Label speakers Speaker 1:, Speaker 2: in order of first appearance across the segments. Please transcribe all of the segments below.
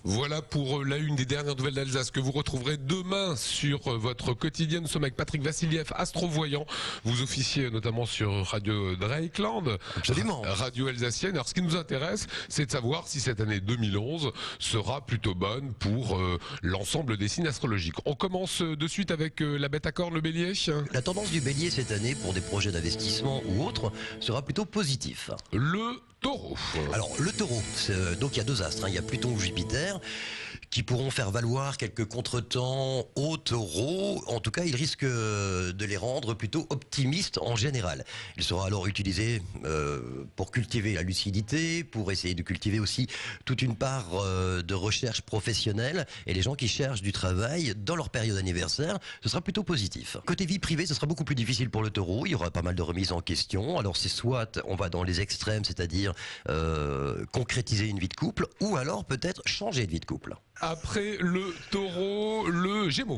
Speaker 1: Voilà pour la une des dernières nouvelles d'Alsace que vous retrouverez demain sur votre quotidien. Nous sommes avec Patrick Vassiliev, astrovoyant. Vous officiez notamment sur Radio Dreieckland,
Speaker 2: Absolument.
Speaker 1: radio alsacienne. Alors ce qui nous intéresse, c'est de savoir si cette année 2011 sera plutôt bonne pour l'ensemble des signes astrologiques. On commence de suite avec la bête à cornes, le bélier.
Speaker 2: La tendance du bélier cette année pour des projets d'investissement ou autres sera plutôt positif.
Speaker 1: Le taureau.
Speaker 2: Alors le taureau, donc il y a deux astres, il y a Pluton ou Jupiter qui pourront faire valoir quelques contretemps au taureau. En tout cas, il risque de les rendre plutôt optimistes en général. Il sera alors utilisé pour cultiver la lucidité, pour essayer de cultiver aussi toute une part de recherche professionnelle. Et les gens qui cherchent du travail dans leur période anniversaire, ce sera plutôt positif. Côté vie privée, ce sera beaucoup plus difficile pour le taureau. Il y aura pas mal de remises en question. Alors c'est soit on va dans les extrêmes, c'est-à-dire concrétiser une vie de couple, ou alors peut-être changer de vie de couple.
Speaker 1: Après le taureau, le gémeaux.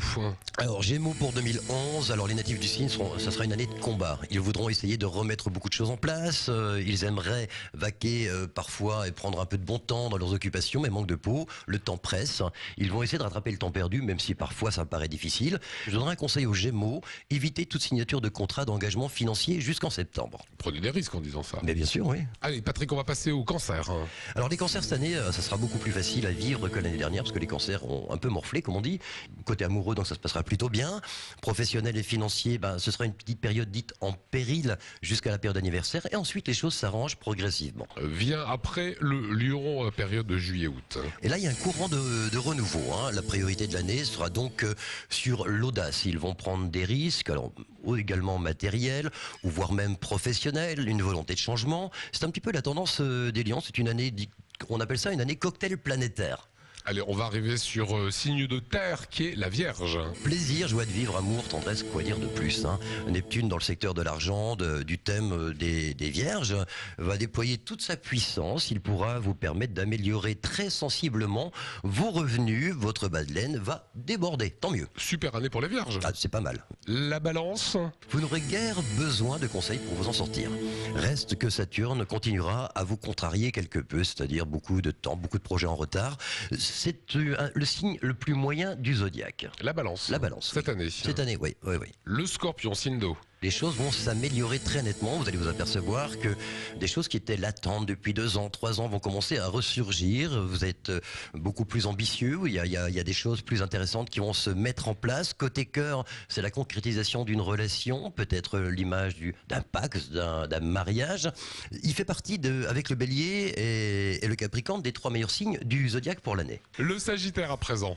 Speaker 2: Alors Gémeaux pour 2011, alors les natifs du signe, ça sera une année de combat. Ils voudront essayer de remettre beaucoup de choses en place, ils aimeraient vaquer parfois et prendre un peu de bon temps dans leurs occupations, mais manque de peau, le temps presse. Ils vont essayer de rattraper le temps perdu, même si parfois ça paraît difficile. Je donnerai un conseil aux Gémeaux, évitez toute signature de contrat d'engagement financier jusqu'en septembre.
Speaker 1: Prenez des risques en disant ça.
Speaker 2: Mais bien sûr, oui.
Speaker 1: Allez Patrick, on va passer au cancer.
Speaker 2: Alors les cancers cette année, ça sera beaucoup plus facile à vivre que l'année dernière, parce que les cancers ont un peu morflé, comme on dit. Côté amoureux, donc ça se passera plutôt bien. Professionnel et financier, ce sera une petite période dite en péril jusqu'à la période anniversaire. Et ensuite, les choses s'arrangent progressivement.
Speaker 1: Vient après le lion, période de juillet-août.
Speaker 2: Et là, il y a un courant de renouveau. La priorité de l'année sera donc sur l'audace. Ils vont prendre des risques, alors également matériels, ou voire même professionnels, une volonté de changement. C'est un petit peu la tendance des lions. C'est une année, on appelle ça une année cocktail planétaire.
Speaker 1: Allez, on va arriver sur signe de terre qui est la Vierge.
Speaker 2: Plaisir, joie de vivre, amour, tendresse, quoi dire de plus. Neptune, dans le secteur de l'argent, du thème des Vierges, va déployer toute sa puissance. Il pourra vous permettre d'améliorer très sensiblement vos revenus. Votre bas de laine va déborder, tant mieux.
Speaker 1: Super année pour les Vierges.
Speaker 2: Ah, c'est pas mal.
Speaker 1: La Balance.
Speaker 2: Vous n'aurez guère besoin de conseils pour vous en sortir. Reste que Saturne continuera à vous contrarier quelque peu, c'est-à-dire beaucoup de temps, beaucoup de projets en retard. C'est le signe le plus moyen du zodiaque.
Speaker 1: La Balance.
Speaker 2: La Balance.
Speaker 1: Cette année.
Speaker 2: Cette année, oui.
Speaker 1: Le Scorpion, signe d'eau.
Speaker 2: Les choses vont s'améliorer très nettement. Vous allez vous apercevoir que des choses qui étaient latentes depuis 2 ans, 3 ans vont commencer à ressurgir. Vous êtes beaucoup plus ambitieux. Il y a des choses plus intéressantes qui vont se mettre en place. Côté cœur, c'est la concrétisation d'une relation, peut-être l'image d'un pacte, d'un mariage. Il fait partie, avec le bélier et le capricorne, des 3 meilleurs signes du zodiaque pour l'année.
Speaker 1: Le Sagittaire à présent.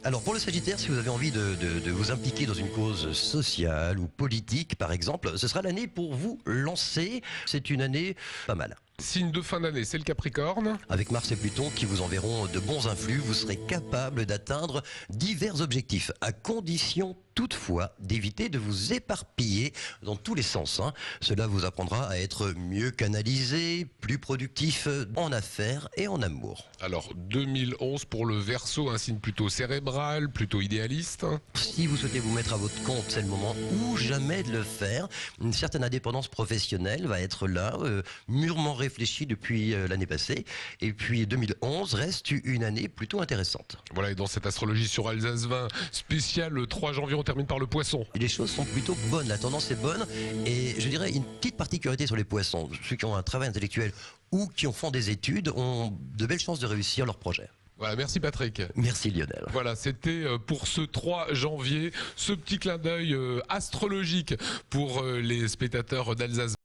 Speaker 2: Alors pour le Sagittaire, si vous avez envie de vous impliquer dans une cause sociale ou politique par exemple, ce sera l'année pour vous lancer. C'est une année pas mal.
Speaker 1: Signe de fin d'année, c'est le Capricorne.
Speaker 2: Avec Mars et Pluton qui vous enverront de bons influx, vous serez capable d'atteindre divers objectifs, à condition toutefois d'éviter de vous éparpiller dans tous les sens. Cela vous apprendra à être mieux canalisé, plus productif en affaires et en amour.
Speaker 1: Alors 2011 pour le Verseau, un signe plutôt cérébral, plutôt idéaliste.
Speaker 2: Si vous souhaitez vous mettre à votre compte, c'est le moment ou jamais de le faire. Une certaine indépendance professionnelle va être là, mûrement réfléchie depuis l'année passée. Et puis 2011 reste une année plutôt intéressante.
Speaker 1: Voilà, et dans cette astrologie sur Alsace 20 spéciale, le 3 janvier, on termine par le Poisson.
Speaker 2: Les choses sont plutôt bonnes, la tendance est bonne. Et je dirais une petite particularité sur les Poissons. Ceux qui ont un travail intellectuel ou qui en font des études ont de belles chances de réussir leur projet.
Speaker 1: Voilà, merci Patrick.
Speaker 2: Merci Lionel.
Speaker 1: Voilà, c'était pour ce 3 janvier, ce petit clin d'œil astrologique pour les spectateurs d'Alsace.